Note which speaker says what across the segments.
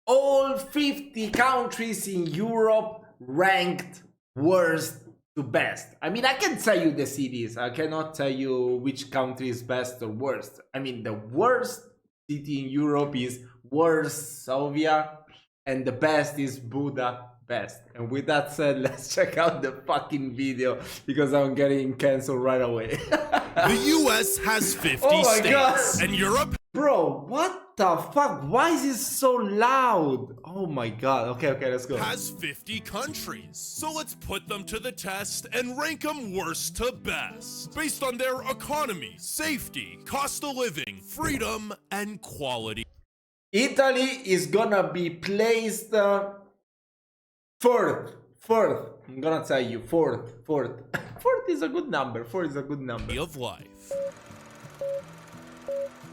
Speaker 1: all 50 countries in Europe ranked worst to best. I mean, I can tell you the cities. I cannot tell you which country is best or worst. I mean, the worst city in Europe is Warsaw, and the best is Budapest. And with that said, let's check out the fucking video because I'm getting canceled right away.
Speaker 2: The US has 50 states,
Speaker 1: God.
Speaker 2: and Europe...
Speaker 1: Bro, what the fuck? Why is it so loud? Oh my god. Okay, let's go.
Speaker 2: has 50 countries. So let's put them to the test and rank them worst to best, based on their economy, safety, cost of living, freedom, and quality.
Speaker 1: Italy is gonna be placed fourth. I'm gonna tell you, fourth. Fourth is a good number. Four is a good number.
Speaker 2: Of life.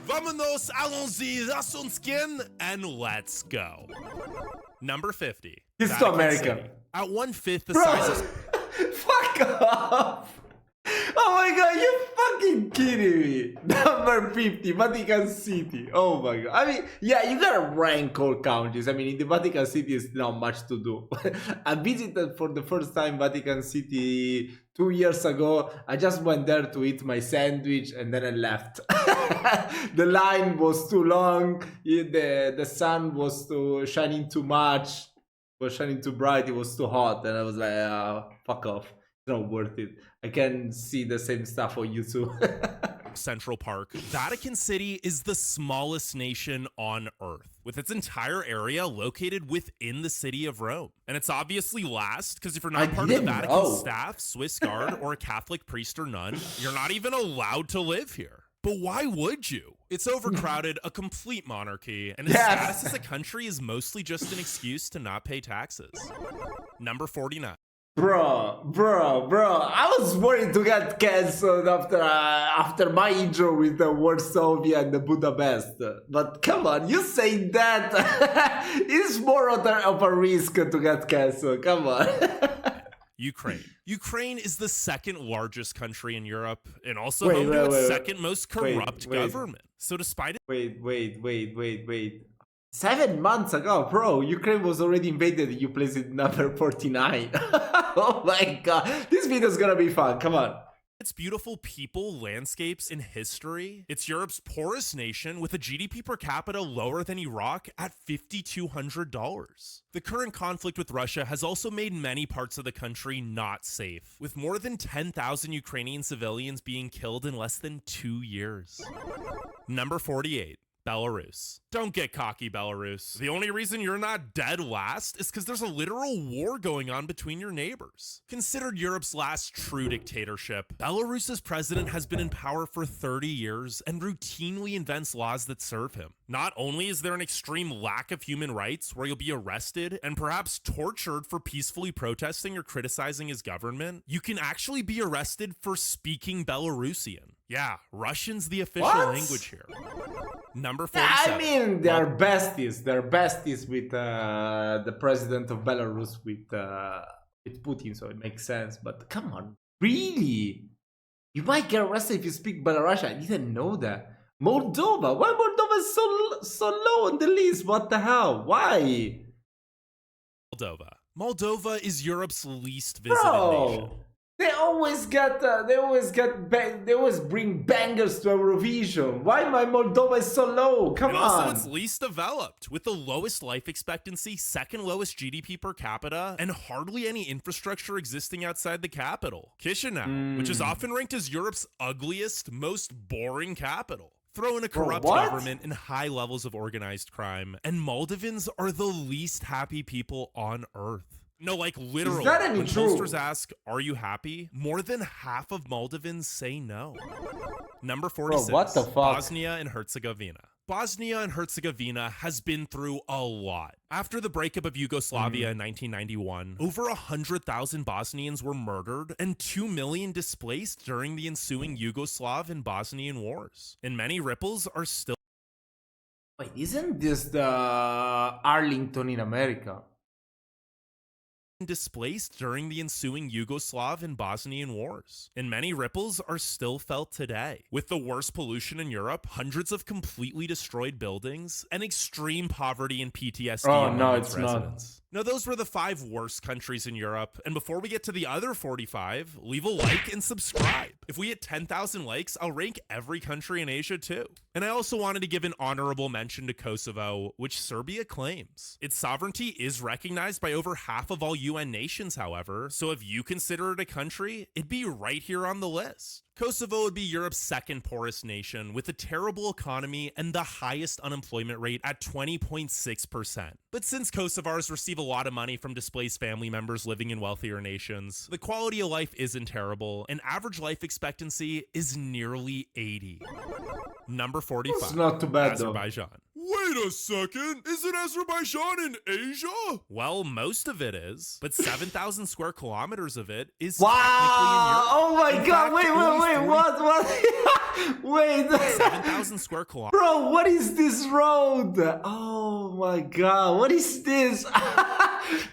Speaker 2: Vámonos, allons-y, skin, and let's go. Number 50.
Speaker 1: It's to America.
Speaker 2: City. At 1/5 the
Speaker 1: Bro,
Speaker 2: size of...
Speaker 1: fuck off. Oh my god, you fucking kidding me. Number 50, Vatican City. Oh my god. I mean, yeah, you gotta rank all countries. I mean, in the Vatican City is not much to do. I visited for the first time Vatican City 2 years ago. I just went there to eat my sandwich and then I left. The line was too long. The sun was shining too much. Was shining too bright. It was too hot. And I was like, fuck off. It's not worth it. I can see the same stuff on YouTube.
Speaker 2: Central Park. Vatican City is the smallest nation on Earth, with its entire area located within the city of Rome. And it's obviously last, because if you're not part of the Vatican staff, Swiss Guard, or a Catholic priest or nun, you're not even allowed to live here. But why would you? It's overcrowded, a complete monarchy, and its status as a country is mostly just an excuse to not pay taxes. Number 49.
Speaker 1: Bro, I was worried to get cancelled after my intro with the Warsaw and the Budapest. But come on, you say that it's more of a risk to get cancelled. Come on.
Speaker 2: Ukraine. Ukraine is the second largest country in Europe and also home to its second most corrupt government. So despite it...
Speaker 1: Wait. 7 months ago, bro, Ukraine was already invaded. You placed it number 49. Oh my god. This video is gonna be fun. Come on.
Speaker 2: Its beautiful people, landscapes, and history. It's Europe's poorest nation with a GDP per capita lower than Iraq at $5,200. The current conflict with Russia has also made many parts of the country not safe, with more than 10,000 Ukrainian civilians being killed in less than 2 years. Number 48. Belarus. Don't get cocky, Belarus. The only reason you're not dead last is because there's a literal war going on between your neighbors. Considered Europe's last true dictatorship, Belarus's president has been in power for 30 years and routinely invents laws that serve him. Not only is there an extreme lack of human rights where you'll be arrested and perhaps tortured for peacefully protesting or criticizing his government, you can actually be arrested for speaking Belarusian. Yeah, Russian's the official language here. Number 47.
Speaker 1: I mean, they're besties. They're besties with the president of Belarus, with Putin, so it makes sense. But come on, really? You might get arrested if you speak Belarusian. I didn't know that. Moldova. Why Moldova is so low on the list? What the hell? Why?
Speaker 2: Moldova is Europe's least visited nation.
Speaker 1: They always bring bangers to Eurovision. Why my Moldova is so low? Come on.
Speaker 2: Also, it's least developed, with the lowest life expectancy, second lowest GDP per capita, and hardly any infrastructure existing outside the capital, Chisinau, which is often ranked as Europe's ugliest, most boring capital. Throw in a corrupt government and high levels of organized crime, and Moldovans are the least happy people on Earth. No, like literally,
Speaker 1: is that
Speaker 2: when
Speaker 1: true?
Speaker 2: pollsters ask, are you happy? More than half of Moldovans say no. Number 46,
Speaker 1: bro, what the fuck?
Speaker 2: Bosnia and Herzegovina. Bosnia and Herzegovina has been through a lot. After the breakup of Yugoslavia in 1991, over 100,000 Bosnians were murdered and 2 million displaced during the ensuing Yugoslav and Bosnian wars. And many ripples are still...
Speaker 1: Wait, isn't this the Arlington in America?
Speaker 2: displaced during the ensuing Yugoslav and Bosnian wars, and many ripples are still felt today. With the worst pollution in Europe, hundreds of completely destroyed buildings, and extreme poverty and PTSD among its residents. Now, those were the 5 worst countries in Europe, and before we get to the other 45, leave a like and subscribe. If we hit 10,000 likes, I'll rank every country in Asia too. And I also wanted to give an honorable mention to Kosovo, which Serbia claims. Its sovereignty is recognized by over half of all UN nations, however, so if you consider it a country, it'd be right here on the list. Kosovo would be Europe's second poorest nation, with a terrible economy and the highest unemployment rate at 20.6%. But since Kosovars receive a lot of money from displaced family members living in wealthier nations, the quality of life isn't terrible, and average life expectancy is nearly 80. Number 45.
Speaker 1: It's not too bad,
Speaker 2: Azerbaijan. Wait a second, isn't Azerbaijan in Asia? Well, most of it is, but 7,000 square kilometers of it is technically in Europe.
Speaker 1: Oh my
Speaker 2: In
Speaker 1: god,
Speaker 2: fact,
Speaker 1: wait, what? Wait.
Speaker 2: 7,000 square kilometers.
Speaker 1: Bro, what is this road? Oh my god, what is this?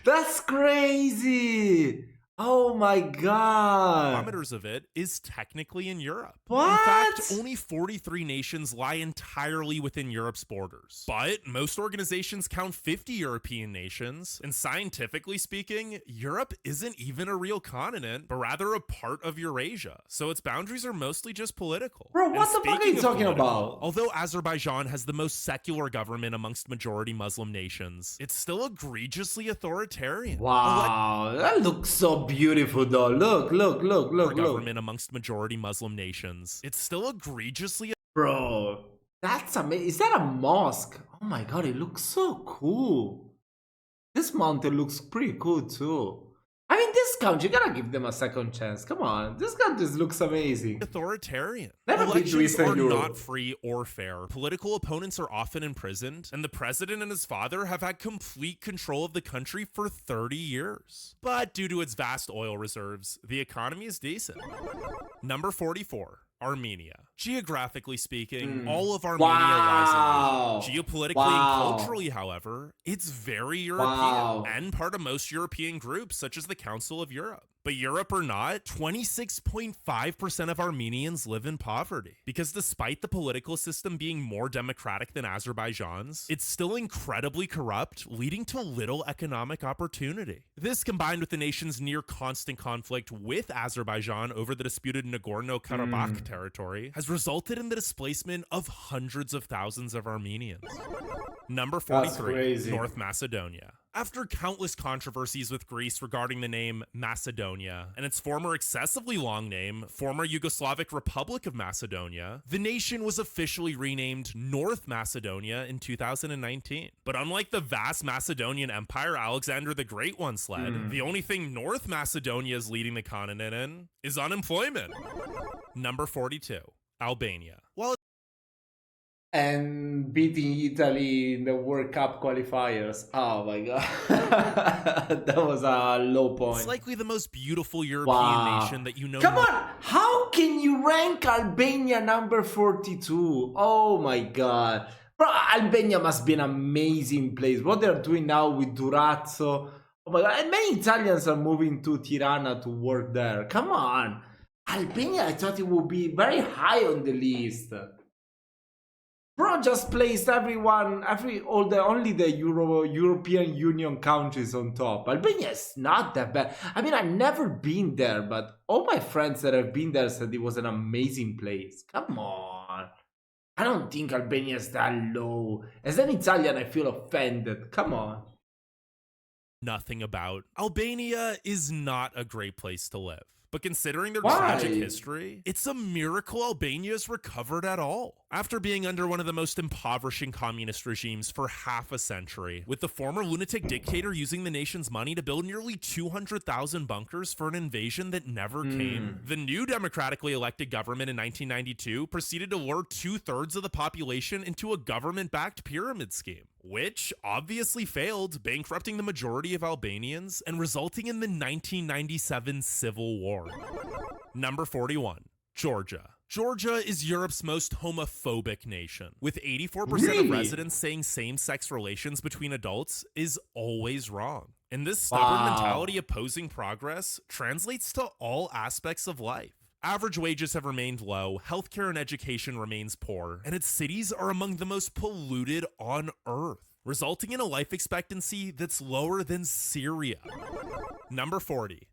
Speaker 1: That's crazy. Oh my god.
Speaker 2: Kilometers of it is technically in Europe.
Speaker 1: What?
Speaker 2: In fact, only 43 nations lie entirely within Europe's borders. But most organizations count 50 European nations, and scientifically speaking, Europe isn't even a real continent, but rather a part of Eurasia. So its boundaries are mostly just political.
Speaker 1: Bro, what the fuck are you talking about?
Speaker 2: Although Azerbaijan has the most secular government amongst majority Muslim nations, it's still egregiously authoritarian.
Speaker 1: Wow, that looks so beautiful though. Look.
Speaker 2: Government amongst majority Muslim nations. It's still egregiously.
Speaker 1: Bro, that's amazing. Is that a mosque? Oh my god, it looks so cool. This mountain looks pretty cool too. I mean, this country, you gotta give them a second chance. Come on, this country looks amazing.
Speaker 2: Authoritarian.
Speaker 1: Never been to
Speaker 2: Elections
Speaker 1: Eastern
Speaker 2: are
Speaker 1: Europe.
Speaker 2: not free or fair. Political opponents are often imprisoned, and the president and his father have had complete control of the country for 30 years. But due to its vast oil reserves, the economy is decent. Number 44. Armenia. Geographically speaking, all of Armenia lies in Asia. Geopolitically and culturally, however, it's very European and part of most European groups, such as the Council of Europe. But Europe or not, 26.5% of Armenians live in poverty. Because despite the political system being more democratic than Azerbaijan's, it's still incredibly corrupt, leading to little economic opportunity. This, combined with the nation's near constant conflict with Azerbaijan over the disputed Nagorno-Karabakh territory, has resulted in the displacement of hundreds of thousands of Armenians. Number 43, North Macedonia. After countless controversies with Greece regarding the name Macedonia and its former excessively long name, former Yugoslavic Republic of Macedonia, the nation was officially renamed North Macedonia in 2019. But unlike the vast Macedonian empire Alexander the Great once led, the only thing North Macedonia is leading the continent in is unemployment. Number 42, Albania. While
Speaker 1: and beating Italy in the World Cup qualifiers. Oh my god. That was a low point.
Speaker 2: it's likely the most beautiful European nation that you know.
Speaker 1: Come on! How can you rank Albania number 42? Oh my god. Bro, Albania must be an amazing place. What they're doing now with Durazzo. Oh my god. And many Italians are moving to Tirana to work there. Come on. Albania, I thought it would be very high on the list. Bro just placed only the European Union countries on top. Albania is not that bad. I mean, I've never been there, but all my friends that have been there said it was an amazing place. Come on. I don't think Albania is that low. As an Italian, I feel offended. Come on.
Speaker 2: Nothing about. Albania is not a great place to live. But considering their
Speaker 1: Why?
Speaker 2: tragic history, it's a miracle Albania has recovered at all. After being under one of the most impoverishing communist regimes for half a century, with the former lunatic dictator using the nation's money to build nearly 200,000 bunkers for an invasion that never came, the new democratically elected government in 1992 proceeded to lure 2/3 of the population into a government-backed pyramid scheme, which obviously failed, bankrupting the majority of Albanians and resulting in the 1997 civil war. Number 41, Georgia. Georgia is Europe's most homophobic nation, with 84% of residents saying same-sex relations between adults is always wrong. And this stubborn
Speaker 1: Wow.
Speaker 2: mentality opposing progress translates to all aspects of life. Average wages have remained low, healthcare and education remains poor, and its cities are among the most polluted on Earth, resulting in a life expectancy that's lower than Syria. Number 40.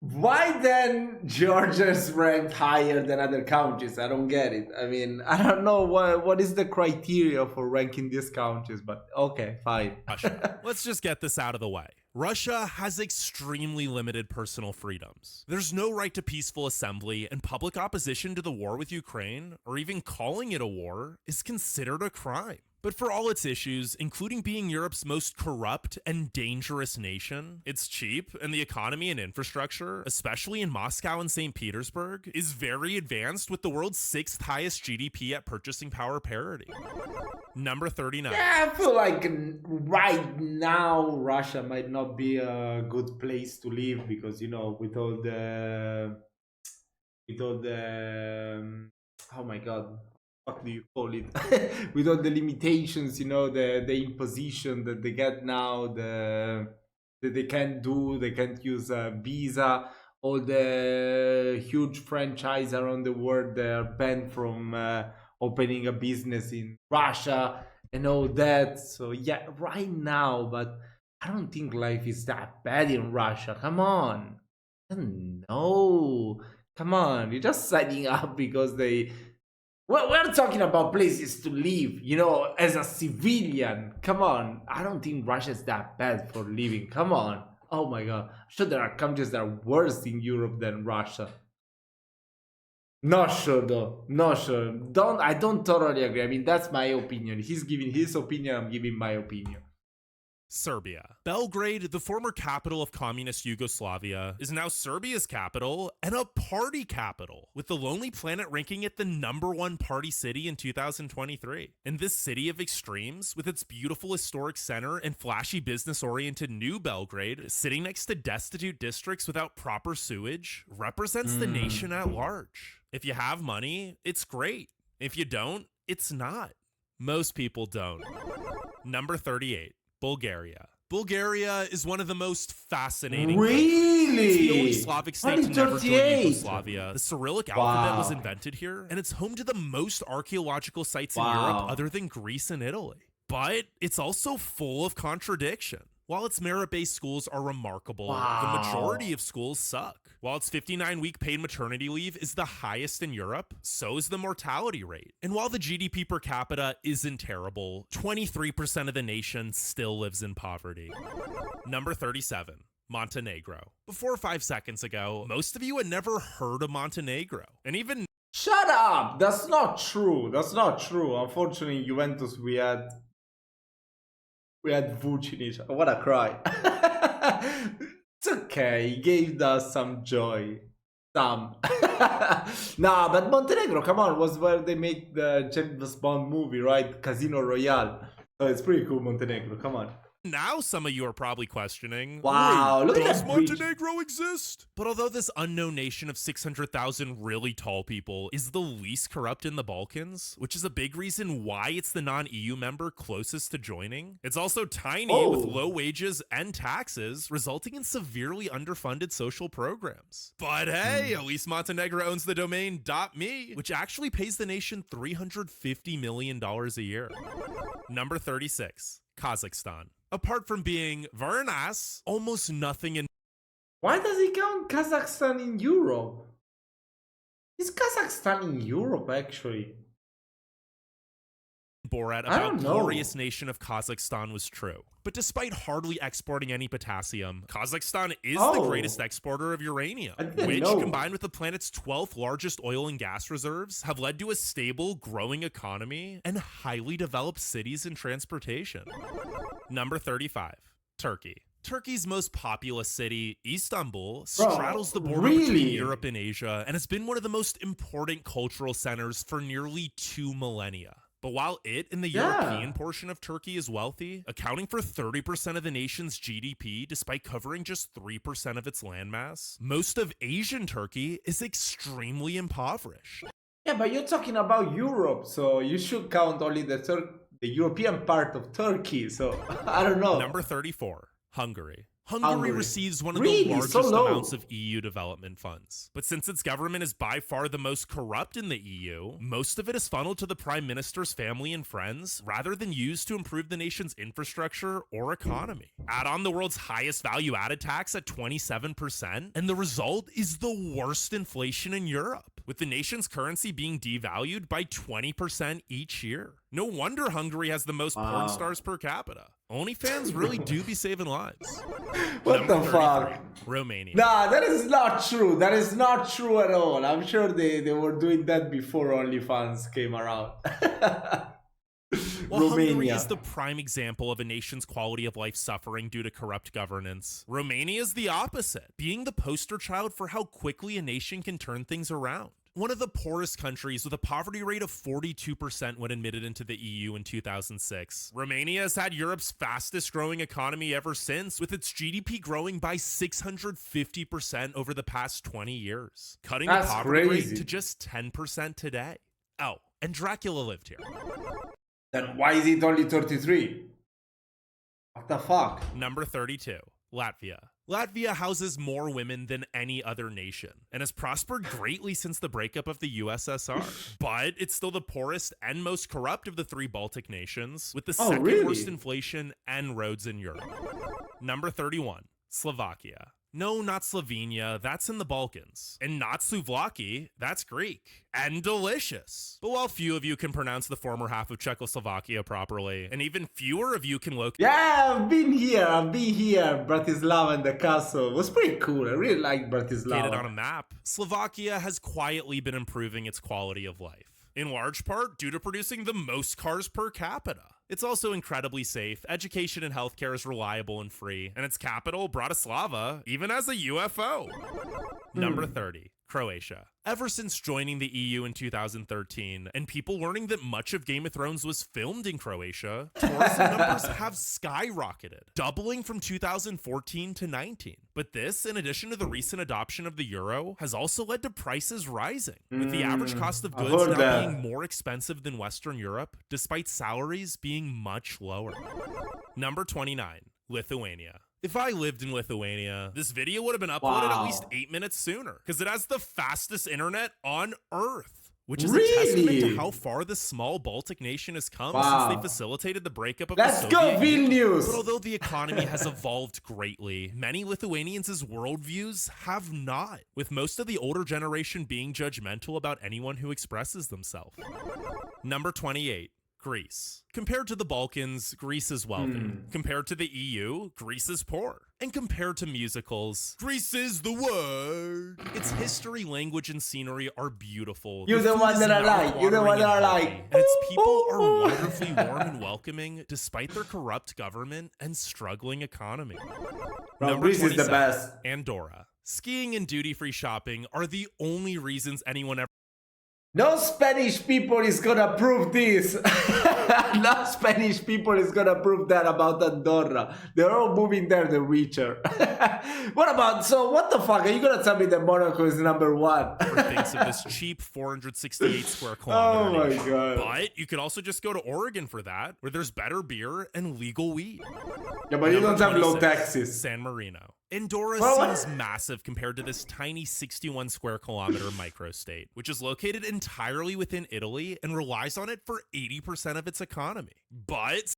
Speaker 1: Why then Georgia's ranked higher than other countries? I don't get it. I mean, I don't know what is the criteria for ranking these countries, but okay, fine.
Speaker 2: Russia. Let's just get this out of the way. Russia has extremely limited personal freedoms. There's no right to peaceful assembly, and public opposition to the war with Ukraine, or even calling it a war, is considered a crime. But for all its issues, including being Europe's most corrupt and dangerous nation, it's cheap, and the economy and infrastructure, especially in Moscow and St. Petersburg, is very advanced with the world's 6th highest GDP at purchasing power parity. Number 39.
Speaker 1: Yeah, I feel like right now Russia might not be a good place to live because, you know, with all the oh my god, what do you call it? With all the limitations, you know, the imposition that they get now, that they can't do, they can't use a visa. All the huge franchise around the world, they're banned from opening a business in Russia and all that. So yeah, right now, but I don't think life is that bad in Russia. Come on. No. Come on. You're just signing up because they... Well, we're talking about places to live, you know, as a civilian. Come on. I don't think Russia's that bad for living. Come on. Oh my god. I'm sure there are countries that are worse in Europe than Russia. Not sure though. Not sure. I don't totally agree. I mean, that's my opinion. He's giving his opinion, I'm giving my opinion.
Speaker 2: Serbia. Belgrade, the former capital of communist Yugoslavia, is now Serbia's capital and a party capital, with the Lonely Planet ranking it the #1 party city in 2023. And this city of extremes, with its beautiful historic center and flashy business-oriented New Belgrade, sitting next to destitute districts without proper sewage, represents the nation at large. If you have money, it's great. If you don't, it's not. Most people don't. Number 38. Bulgaria. Bulgaria is one of the most fascinating
Speaker 1: Really?
Speaker 2: It's the only Slavic state to never join
Speaker 1: 38.
Speaker 2: Yugoslavia. The Cyrillic alphabet was invented here, and it's home to the most archaeological sites in Europe other than Greece and Italy. But it's also full of contradiction. While its merit-based schools are remarkable, the majority of schools suck. While its 59-week paid maternity leave is the highest in Europe, so is the mortality rate. And while the GDP per capita isn't terrible, 23% of the nation still lives in poverty. Number 37. Montenegro. Before 5 seconds ago, most of you had never heard of Montenegro. And even...
Speaker 1: Shut up! That's not true. That's not true. Unfortunately, in Juventus, we had Vucinic. I wanna cry. It's okay. He gave us some joy. Some. Nah, but Montenegro, come on, was where they made the James Bond movie, right? Casino Royale. So it's pretty cool, Montenegro. Come on.
Speaker 2: Now some of you are probably questioning,
Speaker 1: wow, look at
Speaker 2: does
Speaker 1: that bridge.
Speaker 2: Montenegro exist? But although this unknown nation of 600,000 really tall people is the least corrupt in the Balkans, which is a big reason why it's the non-EU member closest to joining, it's also tiny with low wages and taxes, resulting in severely underfunded social programs. But hey, at least Montenegro owns the domain .me, which actually pays the nation $350 million a year. Number 36. Kazakhstan. Apart from being very nice, almost nothing in...
Speaker 1: Why does he count Kazakhstan in Europe? Is Kazakhstan in Europe, actually?
Speaker 2: Borat about glorious nation of Kazakhstan was true. But despite hardly exporting any potassium, Kazakhstan is the greatest exporter of uranium, which, combined with the planet's 12th largest oil and gas reserves, have led to a stable, growing economy and highly developed cities and transportation. Number 35. Turkey. Turkey's most populous city, Istanbul, straddles the border between Europe and Asia and has been one of the most important cultural centers for nearly 2 millennia. But while it and the European portion of Turkey is wealthy, accounting for 30% of the nation's GDP despite covering just 3% of its landmass, most of Asian Turkey is extremely impoverished.
Speaker 1: Yeah, but you're talking about Europe, so you should count only the European part of Turkey, so I don't know.
Speaker 2: Number 34. Hungary.
Speaker 1: Hungary.
Speaker 2: Hungary receives one of
Speaker 1: Really?
Speaker 2: the
Speaker 1: So
Speaker 2: largest
Speaker 1: low?
Speaker 2: amounts of EU development funds. But since its government is by far the most corrupt in the EU, most of it is funneled to the Prime Minister's family and friends rather than used to improve the nation's infrastructure or economy. Add on the world's highest value added tax at 27%, and the result is the worst inflation in Europe, with the nation's currency being devalued by 20% each year. No wonder Hungary has the most porn stars per capita. OnlyFans really do be saving lives.
Speaker 1: What the fuck?
Speaker 2: Romania.
Speaker 1: Nah, that is not true. That is not true at all. I'm sure they were doing that before OnlyFans came around.
Speaker 2: Well, Hungary
Speaker 1: Romania
Speaker 2: is the prime example of a nation's quality of life suffering due to corrupt governance. Romania is the opposite, being the poster child for how quickly a nation can turn things around. One of the poorest countries with a poverty rate of 42% when admitted into the EU in 2006. Romania has had Europe's fastest growing economy ever since, with its GDP growing by 650% over the past 20 years, cutting the poverty rate to just 10% today. Oh, and Dracula lived here.
Speaker 1: Then why is it only 33? What the fuck?
Speaker 2: Number 32, Latvia. Latvia houses more women than any other nation and has prospered greatly since the breakup of the USSR. But it's still the poorest and most corrupt of the three Baltic nations, with the second worst inflation and roads in Europe. Number 31, Slovakia. No, not Slovenia, that's in the Balkans. And not souvlaki, that's Greek. And delicious. But while few of you can pronounce the former half of Czechoslovakia properly, and even fewer of you can locate—
Speaker 1: Yeah, I've been here, Bratislava and the castle. It was pretty cool, I really like Bratislava.
Speaker 2: On a map, Slovakia has quietly been improving its quality of life, in large part due to producing the most cars per capita. It's also incredibly safe, education and healthcare is reliable and free, and its capital, Bratislava, even has a UFO. Number 30, Croatia. Ever since joining the EU in 2013, and people learning that much of Game of Thrones was filmed in Croatia, tourism numbers have skyrocketed, doubling from 2014 to 19. But this, in addition to the recent adoption of the euro, has also led to prices rising, with the average cost of goods now being more expensive than Western Europe, despite salaries being much lower. Number 29, Lithuania. If I lived in Lithuania, this video would have been uploaded at least 8 minutes sooner, because it has the fastest internet on Earth, which is a testament to how far the small Baltic nation has come since they facilitated the breakup of the Soviet Union. But although the economy has evolved greatly, many Lithuanians' worldviews have not, with most of the older generation being judgmental about anyone who expresses themselves. Number 28. Greece. Compared to the Balkans, Greece is wealthy. Compared to the EU, Greece is poor. And compared to musicals, Greece is the word. Its history, language, and scenery are beautiful.
Speaker 1: You're the one that I like. You're the one that I like.
Speaker 2: And its people are wonderfully warm and welcoming, despite their corrupt government and struggling economy. Number
Speaker 1: Greece is the best.
Speaker 2: Andorra. Skiing and duty-free shopping are the only reasons anyone ever—
Speaker 1: No Spanish people is gonna prove this. No Spanish people is gonna prove that about Andorra. They're all moving there, the richer. What about, so what the fuck? Are you gonna tell me that Monaco is number one?
Speaker 2: Thinks of this cheap 468 square kilometer.
Speaker 1: Oh my god.
Speaker 2: But you could also just go to Oregon for that, where there's better beer and legal weed.
Speaker 1: Yeah, but you don't have low taxes.
Speaker 2: San Marino. Andorra seems massive compared to this tiny 61 square kilometer microstate, which is located entirely within Italy and relies on it for 80% of its economy. But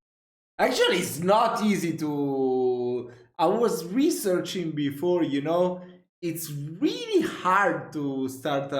Speaker 1: actually, it's not easy to... I was researching before, you know, it's really hard to start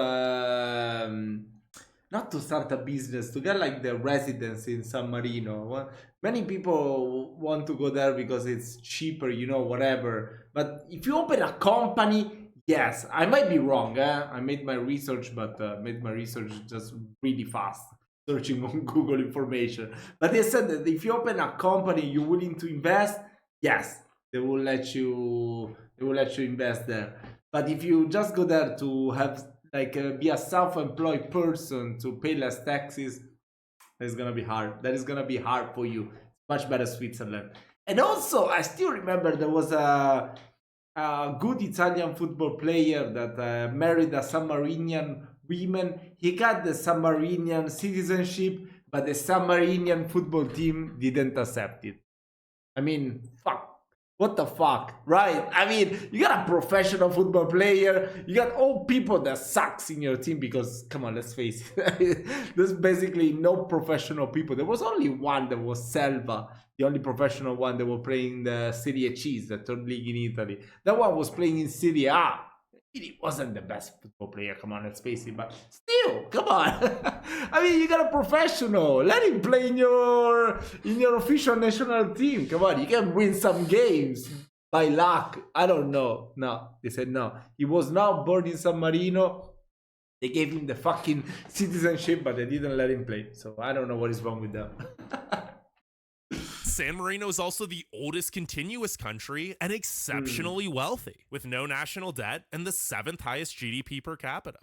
Speaker 1: not to start a business, to get like the residence in San Marino. Well, many people want to go there because it's cheaper, you know, whatever. But if you open a company, yes, I might be wrong. I made my research, but made my research just really fast, searching on Google information. But they said that if you open a company, you're willing to invest, yes, they will let you invest there. But if you just go there to have be a self-employed person to pay less taxes, that's gonna be hard. That is gonna be hard for you. Much better Switzerland. And also, I still remember there was a good Italian football player that married a San Marinian woman. He got the San Marinian citizenship, but the San Marinian football team didn't accept it. I mean, fuck. What the fuck, right? I mean, you got a professional football player, you got all people that sucks in your team because, come on, let's face it, there's basically no professional people. There was only one that was Selva, the only professional one that was playing the Serie C, the third league in Italy. That one was playing in Serie A. He wasn't the best football player, come on, let's face it, but still, come on. I mean, you got a professional. Let him play in your official national team. Come on, you can win some games by luck. I don't know. No, they said no. He was not born in San Marino. They gave him the fucking citizenship, but they didn't let him play. So I don't know what is wrong with them.
Speaker 2: San Marino is also the oldest continuous country and exceptionally wealthy, with no national debt and the 7th highest GDP per capita.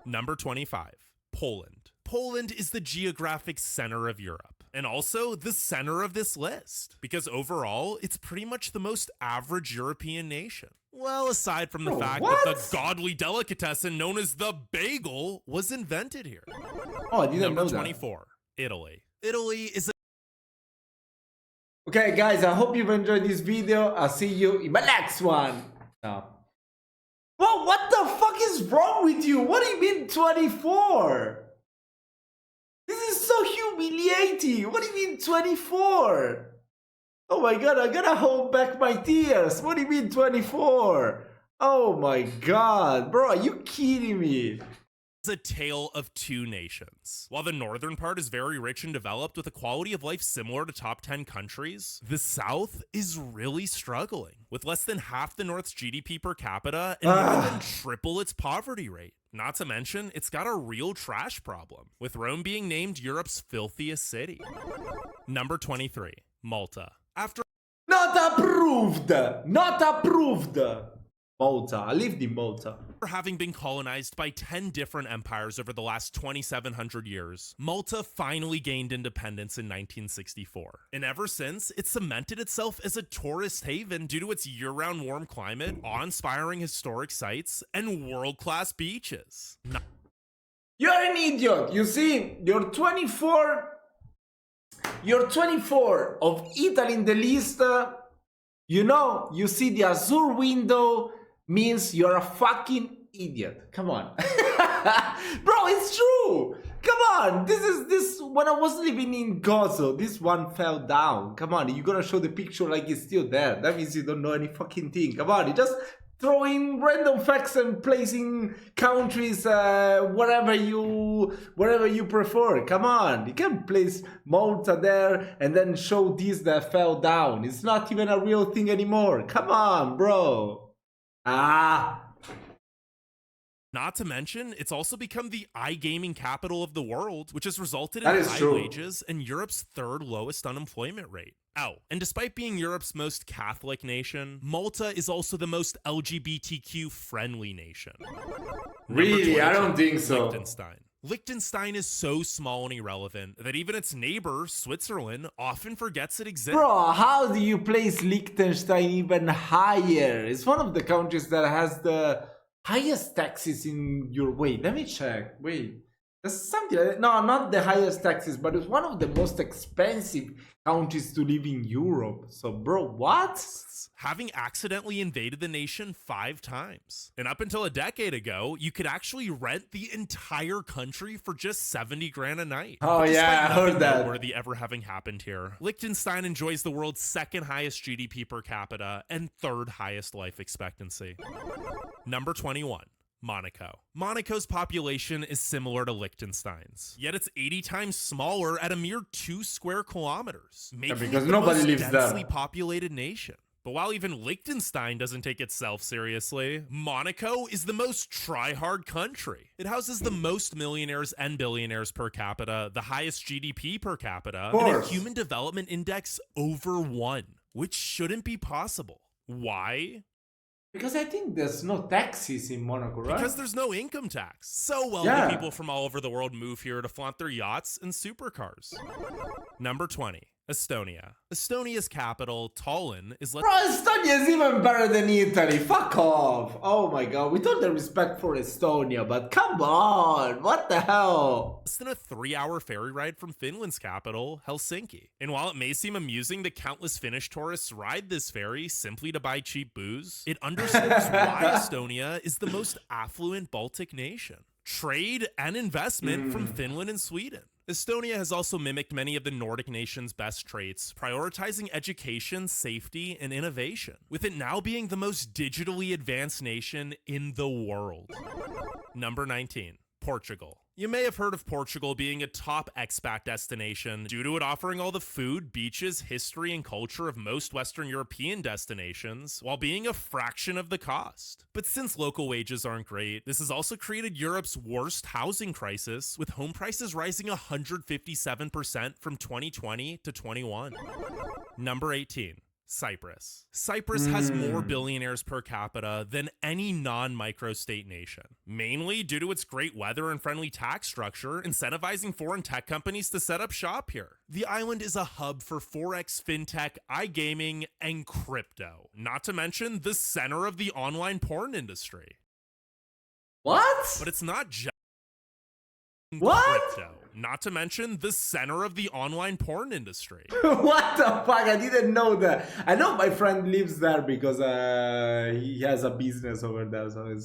Speaker 2: Number 25, Poland. Poland is the geographic center of Europe, and also the center of this list, because overall, it's pretty much the most average European nation. Well, aside from the fact that the godly delicatessen known as the bagel was invented here.
Speaker 1: Oh, I didn't know that.
Speaker 2: Number 24, Italy. Italy is
Speaker 1: Okay, guys, I hope you've enjoyed this video. I'll see you in my next one. No. Whoa, what the fuck is wrong with you? What do you mean 24? This is so humiliating. What do you mean 24? Oh my god, I gotta hold back my tears. What do you mean 24? Oh my god, bro, are you kidding me?
Speaker 2: a tale of two nations. While the northern part is very rich and developed with a quality of life similar to top 10 countries, the south is really struggling, with less than half the north's GDP per capita and more than triple its poverty rate. Not to mention, it's got a real trash problem, with Rome being named Europe's filthiest city. Number 23, Malta. After
Speaker 1: Not approved! Not approved! Malta. I lived in Malta.
Speaker 2: having been colonized by 10 different empires over the last 2,700 years, Malta finally gained independence in 1964. And ever since, it cemented itself as a tourist haven due to its year-round warm climate, awe-inspiring historic sites, and world-class beaches.
Speaker 1: You're an idiot! You see, you're 24 of Italy in the list. You know, you see the azure window means you're a fucking idiot. Come on. Bro, it's true. Come on. This when I was living in Gozo, this one fell down. Come on, you gotta show the picture like it's still there. That means you don't know any fucking thing. Come on, you just throw in random facts and placing countries wherever you prefer. Come on, you can place Malta there and then show this that fell down. It's not even a real thing anymore. Come on, bro.
Speaker 2: Not to mention, it's also become the iGaming capital of the world, which has resulted in high wages and Europe's third lowest unemployment rate. Oh, and despite being Europe's most Catholic nation, Malta is also the most LGBTQ-friendly nation.
Speaker 1: Really? I don't think so.
Speaker 2: Liechtenstein. Liechtenstein is so small and irrelevant that even its neighbor, Switzerland, often forgets it exists.
Speaker 1: Bro, how do you place Liechtenstein even higher? It's one of the countries that has the highest taxes in your... Wait, let me check. Wait, there's something like that. No, not the highest taxes, but it's one of the most expensive countries to live in Europe. So, bro, what?
Speaker 2: Having accidentally invaded the nation 5 times. And up until a decade ago, you could actually rent the entire country for just 70 grand a night.
Speaker 1: Oh yeah, I heard that.
Speaker 2: Noteworthy ever having happened here. Liechtenstein enjoys the world's 2nd highest GDP per capita and 3rd highest life expectancy. Number 21. Monaco. Monaco's population is similar to Liechtenstein's, yet it's 80 times smaller at a mere 2 square kilometers, making it the most densely populated nation. But while even Liechtenstein doesn't take itself seriously, Monaco is the most try-hard country. It houses the most millionaires and billionaires per capita, the highest GDP per capita, and a human development index over 1, which shouldn't be possible. Why?
Speaker 1: Because I think there's no taxes in Monaco, right?
Speaker 2: Because there's no income tax. So wealthy people from all over the world move here to flaunt their yachts and supercars. Number 20. Estonia. Estonia's capital, Tallinn, is
Speaker 1: Bro, Estonia is even better than Italy. Fuck off. Oh my god, with all the respect for Estonia, but come on. What the hell?
Speaker 2: less than a 3-hour ferry ride from Finland's capital, Helsinki. And while it may seem amusing that countless Finnish tourists ride this ferry simply to buy cheap booze, it underscores why Estonia is the most affluent Baltic nation. Trade and investment from Finland and Sweden. Estonia has also mimicked many of the Nordic nations' best traits, prioritizing education, safety, and innovation, with it now being the most digitally advanced nation in the world. Number 19. Portugal. You may have heard of Portugal being a top expat destination due to it offering all the food, beaches, history, and culture of most Western European destinations, while being a fraction of the cost. But since local wages aren't great, this has also created Europe's worst housing crisis, with home prices rising 157% from 2020 to 21. Number 18. Cyprus. Cyprus has more billionaires per capita than any non-microstate nation, mainly due to its great weather and friendly tax structure, incentivizing foreign tech companies to set up shop here. The island is a hub for Forex, fintech, iGaming, and crypto, not to mention the center of the online porn industry.
Speaker 1: What?
Speaker 2: But it's not just
Speaker 1: What?
Speaker 2: crypto, not to mention the center of the online porn industry.
Speaker 1: What the fuck? I didn't know that. I know my friend lives there because he has a business over there, so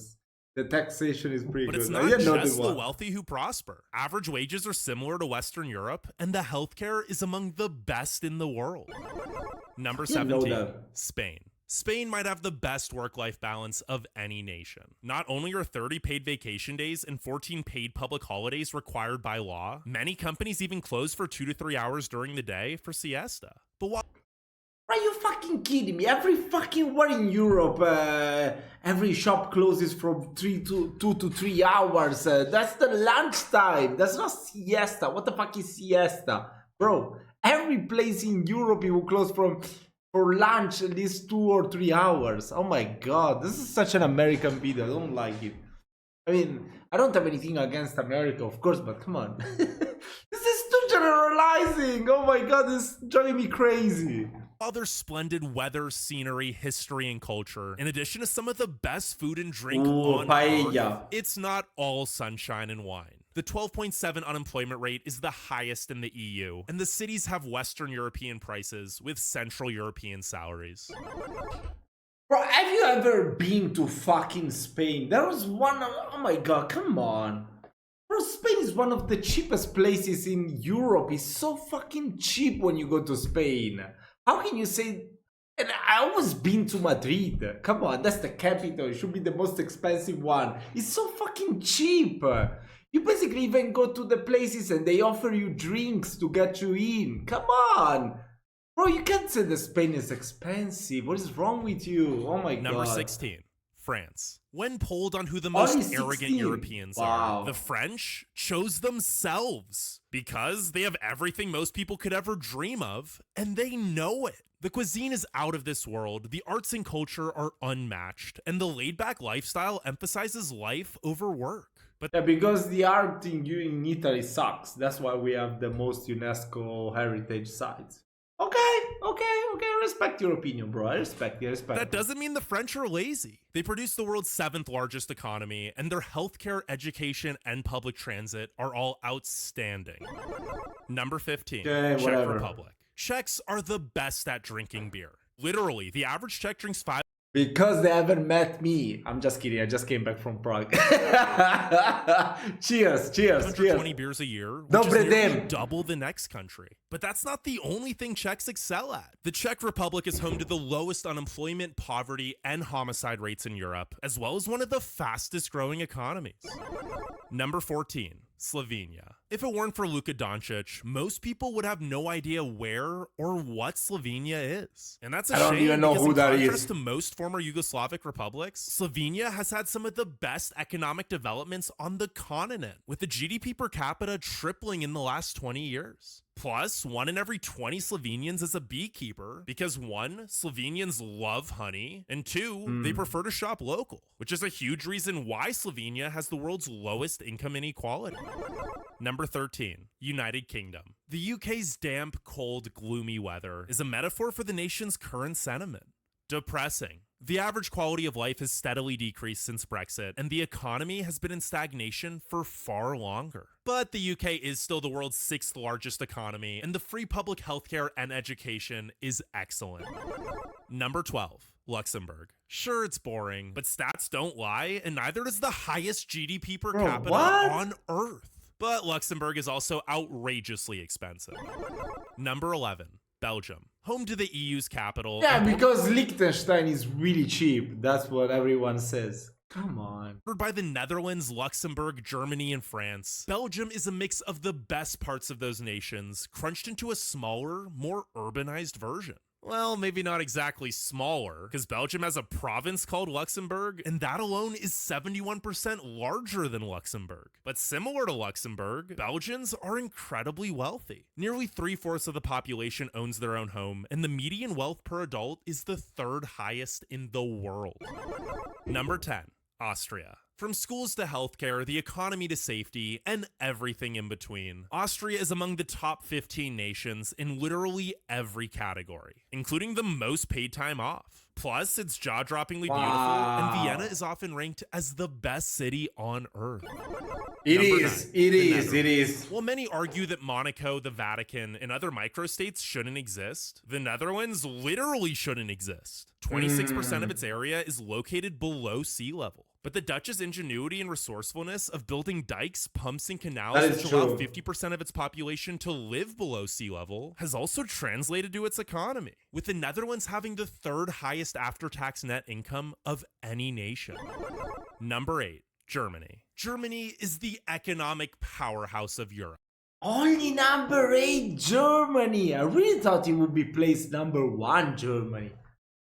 Speaker 1: the taxation is pretty
Speaker 2: But
Speaker 1: good.
Speaker 2: it's
Speaker 1: I
Speaker 2: not
Speaker 1: didn't know
Speaker 2: just
Speaker 1: this
Speaker 2: the
Speaker 1: one.
Speaker 2: wealthy who prosper. Average wages are similar to Western Europe, and the healthcare is among the best in the world. Number
Speaker 1: Didn't know
Speaker 2: 17,
Speaker 1: that.
Speaker 2: Spain. Spain might have the best work-life balance of any nation. Not only are 30 paid vacation days and 14 paid public holidays required by law, many companies even close for 2 to 3 hours during the day for siesta. But while
Speaker 1: Are you fucking kidding me? Every fucking where in Europe, every shop closes from 2 to 3 hours. That's the lunchtime. That's not siesta. What the fuck is siesta? Bro, every place in Europe you will close for lunch at least 2 or 3 hours. Oh my god, this is such an American video. I don't like it. I mean, I don't have anything against America, of course, but come on. This is too generalizing. Oh my god, this is driving me crazy.
Speaker 2: While there's splendid weather, scenery, history, and culture, in addition to some of the best food and drink on
Speaker 1: paella.
Speaker 2: Earth, it's not all sunshine and wine. The 12.7 unemployment rate is the highest in the EU, and the cities have Western European prices with Central European salaries.
Speaker 1: Bro, have you ever been to fucking Spain? There was one, oh my god, come on. Bro, Spain is one of the cheapest places in Europe. It's so fucking cheap when you go to Spain. How can you say... And I always been to Madrid. Come on, that's the capital. It should be the most expensive one. It's so fucking cheap. You basically even go to the places and they offer you drinks to get you in. Come on. Bro, you can't say that Spain is expensive. What is wrong with you? Oh my god.
Speaker 2: Number 16. France. When polled on who the most
Speaker 1: Only 16?
Speaker 2: arrogant Europeans
Speaker 1: Wow.
Speaker 2: are, the French chose themselves because they have everything most people could ever dream of, and they know it. The cuisine is out of this world, the arts and culture are unmatched, and the laid-back lifestyle emphasizes life over work. But
Speaker 1: Yeah, because the art in Italy sucks. That's why we have the most UNESCO heritage sites. Okay. I respect your opinion, bro. I respect it.
Speaker 2: that doesn't mean the French are lazy. They produce the world's 7th largest economy, and their healthcare, education, and public transit are all outstanding. Number 15,
Speaker 1: Okay,
Speaker 2: Czech
Speaker 1: whatever.
Speaker 2: Republic. Czechs are the best at drinking beer. Literally, the average Czech drinks 5
Speaker 1: Because they haven't met me. I'm just kidding. I just came back from Prague. Cheers.
Speaker 2: 120 beers a year, which
Speaker 1: Dobre
Speaker 2: is nearly
Speaker 1: dem.
Speaker 2: double the next country. But that's not the only thing Czechs excel at. The Czech Republic is home to the lowest unemployment, poverty, and homicide rates in Europe, as well as one of the fastest growing economies. Number 14. Slovenia. If it weren't for Luka Doncic, most people would have no idea where or what Slovenia is. And that's a
Speaker 1: I don't
Speaker 2: shame
Speaker 1: even know
Speaker 2: because
Speaker 1: who
Speaker 2: in
Speaker 1: that
Speaker 2: contrast
Speaker 1: is.
Speaker 2: to most former Yugoslavic republics, Slovenia has had some of the best economic developments on the continent, with the GDP per capita tripling in the last 20 years. Plus, 1 in every 20 Slovenians is a beekeeper because 1, Slovenians love honey, and 2, they prefer to shop local, which is a huge reason why Slovenia has the world's lowest income inequality. Number 13, United Kingdom. The UK's damp, cold, gloomy weather is a metaphor for the nation's current sentiment. Depressing. The average quality of life has steadily decreased since Brexit, and the economy has been in stagnation for far longer. But the UK is still the world's 6th largest economy, and the free public healthcare and education is excellent. Number 12, Luxembourg. Sure, it's boring, but stats don't lie, and neither does the highest GDP per capita on Earth. But Luxembourg is also outrageously expensive. Number 11, Belgium. Home to the EU's capital.
Speaker 1: Yeah, because Liechtenstein is really cheap. That's what everyone says. Come on.
Speaker 2: By the Netherlands, Luxembourg, Germany, and France, Belgium is a mix of the best parts of those nations, crunched into a smaller, more urbanized version. Well, maybe not exactly smaller, because Belgium has a province called Luxembourg, and that alone is 71% larger than Luxembourg. But similar to Luxembourg, Belgians are incredibly wealthy. Nearly 3/4 of the population owns their own home, and the median wealth per adult is the 3rd highest in the world. Number 10, Austria. From schools to healthcare, the economy to safety, and everything in between, Austria is among the top 15 nations in literally every category, including the most paid time off. Plus, it's jaw-droppingly beautiful, and Vienna is often ranked as the best city on Earth.
Speaker 1: It is.
Speaker 2: While many argue that Monaco, the Vatican, and other microstates shouldn't exist, the Netherlands literally shouldn't exist. 26% of its area is located below sea level. But the Dutch's ingenuity and resourcefulness of building dikes, pumps, and canals which allow 50% of its population to live below sea level has also translated to its economy, with the Netherlands having the 3rd highest after-tax net income of any nation. Number 8, Germany. Germany is the economic powerhouse of Europe.
Speaker 1: Only number 8, Germany. I really thought it would be placed number 1, Germany.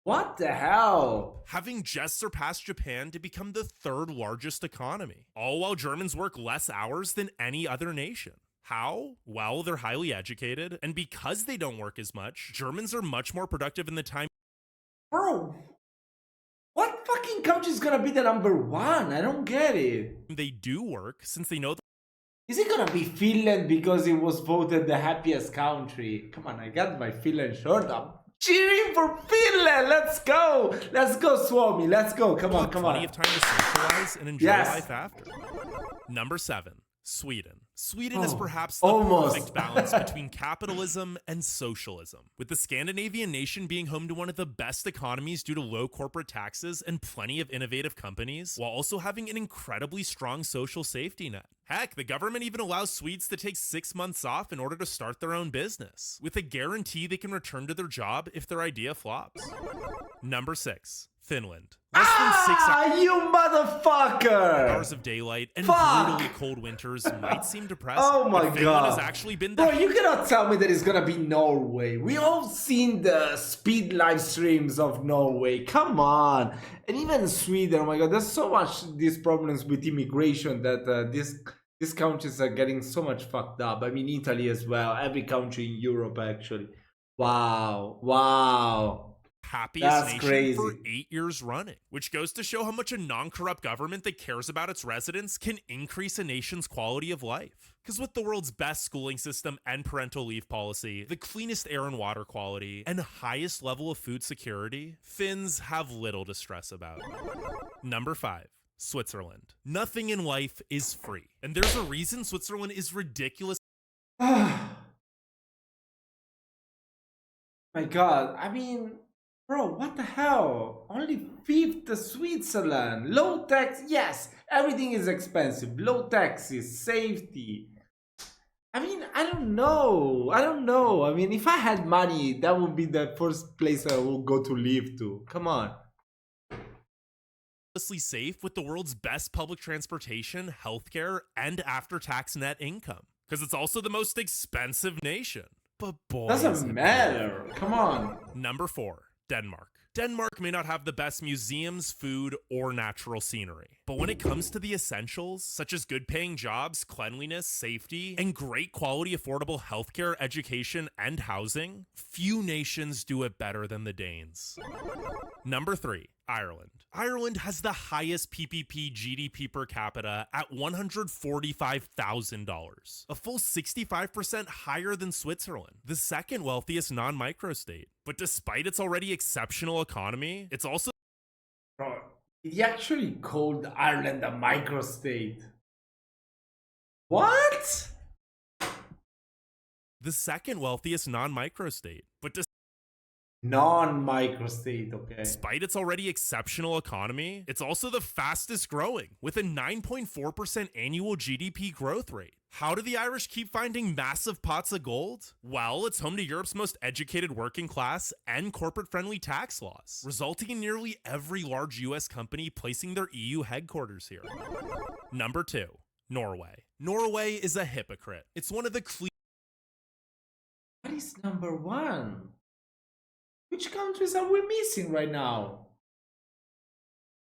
Speaker 1: What the hell?
Speaker 2: Having just surpassed Japan to become the 3rd largest economy, all while Germans work less hours than any other nation. How? Well, they're highly educated, and because they don't work as much, Germans are much more productive in the time.
Speaker 1: Bro, what fucking country is gonna be the number 1? I don't get it.
Speaker 2: They do work, since they know
Speaker 1: Is it gonna be Finland because it was voted the happiest country? Come on, I got my Finland shirt up. Cheering for Finland! Let's go! Let's go, Suomi! Let's go! Come on, come on.
Speaker 2: Plenty of time to socialize and enjoy life after. Number 7, Sweden. Sweden is perhaps the perfect balance between capitalism and socialism, with the Scandinavian nation being home to one of the best economies due to low corporate taxes and plenty of innovative companies, while also having an incredibly strong social safety net. Heck, the government even allows Swedes to take 6 months off in order to start their own business, with a guarantee they can return to their job if their idea flops. Number 6, Finland. Less than 6
Speaker 1: you motherfucker!
Speaker 2: hours of daylight and brutally cold winters might seem depressing.
Speaker 1: Oh my
Speaker 2: but Finland has actually been
Speaker 1: Bro, you cannot tell me that it's gonna be Norway. We all seen the speed live streams of Norway. Come on. And even Sweden, oh my god, there's so much these problems with immigration that these countries are getting so much fucked up. I mean, Italy as well. Every country in Europe, actually. Wow.
Speaker 2: Happiest nation for 8 years running, which goes to show how much a non-corrupt government that cares about its residents can increase a nation's quality of life. Because with the world's best schooling system and parental leave policy, the cleanest air and water quality, and highest level of food security, Finns have little to stress about. Number 5, Switzerland. Nothing in life is free, and there's a reason Switzerland is ridiculous.
Speaker 1: My god, I mean, bro, what the hell? Only 5th Switzerland. Low tax, yes, everything is expensive. Low taxes, safety. I mean, I don't know. I mean, if I had money, that would be the first place I would go to live to. Come on.
Speaker 2: Safe with the world's best public transportation, healthcare, and after-tax net income. Because it's also the most expensive nation. But boy,
Speaker 1: doesn't matter. Come on.
Speaker 2: Number 4, Denmark. Denmark may not have the best museums, food, or natural scenery, But when it comes to the essentials, such as good paying jobs, cleanliness, safety, and great quality affordable healthcare, education, and housing, few nations do it better than the Danes. Number 3. Ireland. Ireland has the highest PPP GDP per capita at $145,000, a full 65% higher than Switzerland, the second wealthiest non-micro state. But despite its already exceptional economy, it's also
Speaker 1: Bro, he actually called Ireland a microstate. What?
Speaker 2: the second wealthiest non-micro state. But
Speaker 1: Non-microstate, okay.
Speaker 2: despite its already exceptional economy, it's also the fastest growing, with a 9.4% annual GDP growth rate. How do the Irish keep finding massive pots of gold? Well, it's home to Europe's most educated working class and corporate-friendly tax laws, resulting in nearly every large US company placing their EU headquarters here. Number 2. Norway. Norway is a hypocrite. It's one of the
Speaker 1: What is number 1? Which countries are we missing right now?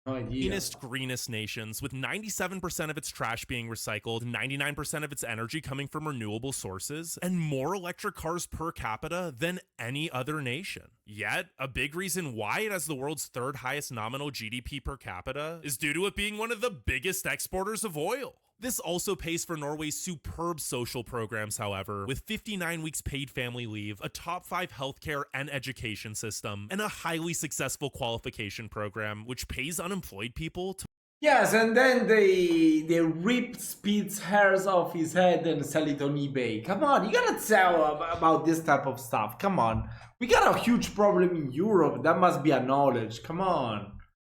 Speaker 1: No idea.
Speaker 2: cleanest, greenest nations, with 97% of its trash being recycled, 99% of its energy coming from renewable sources, and more electric cars per capita than any other nation. Yet, a big reason why it has the world's third highest nominal GDP per capita is due to it being one of the biggest exporters of oil. This also pays for Norway's superb social programs, however, with 59 weeks paid family leave, a top 5 healthcare and education system, and a highly successful qualification program which pays unemployed people to
Speaker 1: Yes, and then they rip Speed's hairs off his head and sell it on eBay. Come on, you gotta tell about this type of stuff. Come on. We got a huge problem in Europe. That must be acknowledged. Come on.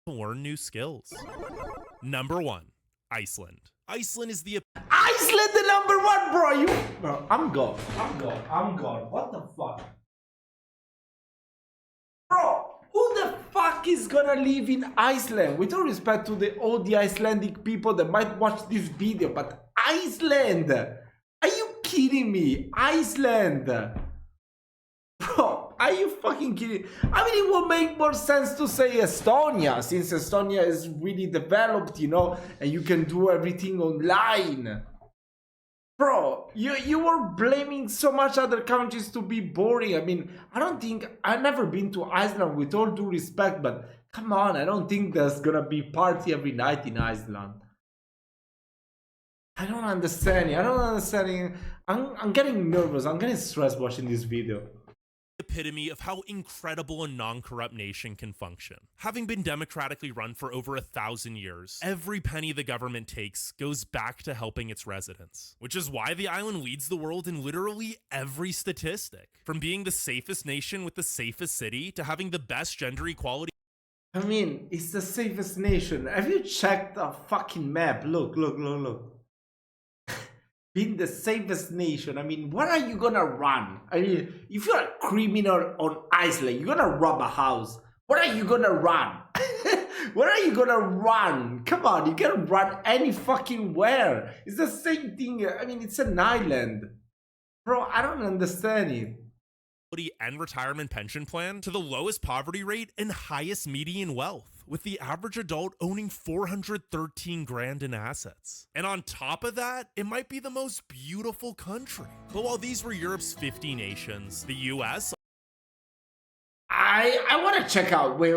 Speaker 2: learn new skills. Number 1. Iceland. Iceland is the
Speaker 1: Iceland the number 1, bro. Bro, I'm gone. What the fuck? Bro, who the fuck is gonna live in Iceland? With all respect to all the Icelandic people that might watch this video, but Iceland! Are you kidding me? Iceland! Bro, are you fucking kidding? I mean, it would make more sense to say Estonia, since Estonia is really developed, you know, and you can do everything online. Bro, you were blaming so much other countries to be boring. I mean, I've never been to Iceland, with all due respect, but come on, I don't think there's gonna be party every night in Iceland. I don't understand. I'm getting nervous. I'm getting stressed watching this video.
Speaker 2: epitome of how incredible a non-corrupt nation can function. Having been democratically run for over 1,000 years, every penny the government takes goes back to helping its residents, which is why the island leads the world in literally every statistic, from being the safest nation with the safest city to having the best gender equality.
Speaker 1: I mean, it's the safest nation. Have you checked the fucking map? Look. Being the safest nation. I mean, where are you gonna run? I mean, if you're a criminal on Iceland, you're gonna rob a house. Where are you gonna run? Where are you gonna run? Come on, you can run any fucking where. It's the same thing. I mean, it's an island. Bro, I don't understand it.
Speaker 2: And retirement pension plan to the lowest poverty rate and highest median wealth, with the average adult owning 413 grand in assets. And on top of that, it might be the most beautiful country. But while these were Europe's 50 nations, the US...
Speaker 1: I want to check out... Wait.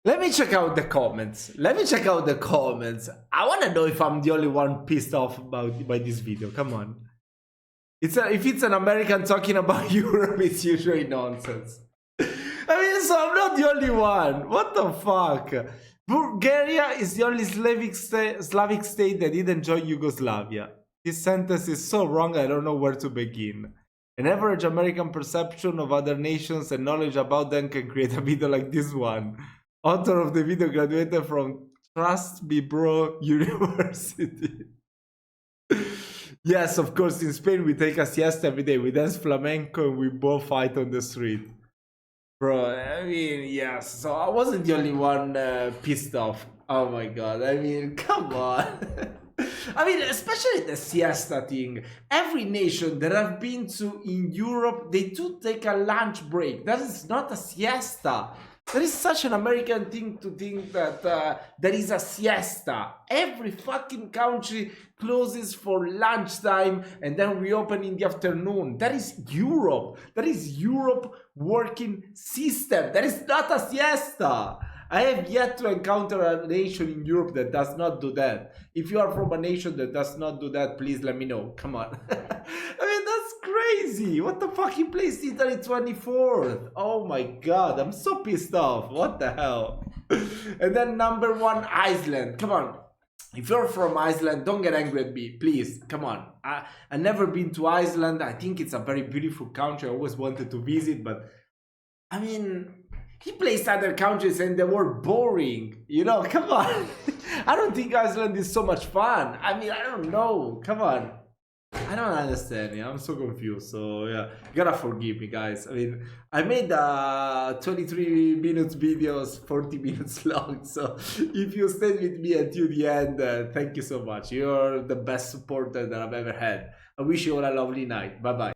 Speaker 1: Let me check out the comments. I want to know if I'm the only one pissed off by this video. Come on. If it's an American talking about Europe, it's usually nonsense. I mean, so I'm not the only one. What the fuck? Bulgaria is the only Slavic state that didn't join Yugoslavia. This sentence is so wrong, I don't know where to begin. An average American perception of other nations and knowledge about them can create a video like this one. Author of the video graduated from Trust Me Bro University. Yes, of course, in Spain we take a siesta every day. We dance flamenco and we both fight on the street. Bro, I mean, yes, so I wasn't the only one pissed off. Oh my god, I mean, come on. I mean, especially the siesta thing. Every nation that I've been to in Europe, they do take a lunch break. That is not a siesta. There is such an American thing to think that there is a siesta. Every fucking country closes for lunchtime and then reopen in the afternoon. That is Europe. That is Europe working system. That is not a siesta. I have yet to encounter a nation in Europe that does not do that. If you are from a nation that does not do that, please let me know. Come on. I mean, that's crazy. What the fuck? He plays Italy 24th. Oh my god, I'm so pissed off. What the hell? And then number 1, Iceland. Come on. If you're from Iceland, don't get angry at me, please. Come on. I've never been to Iceland. I think it's a very beautiful country. I always wanted to visit, but I mean, he plays other countries and they were boring. You know, come on. I don't think Iceland is so much fun. I mean, I don't know. Come on. I don't understand. Yeah, I'm so confused. So yeah, you gotta forgive me, guys. I mean, I made 23 minutes videos, 40 minutes long. So if you stayed with me until the end, thank you so much. You're the best supporter that I've ever had. I wish you all a lovely night. Bye bye.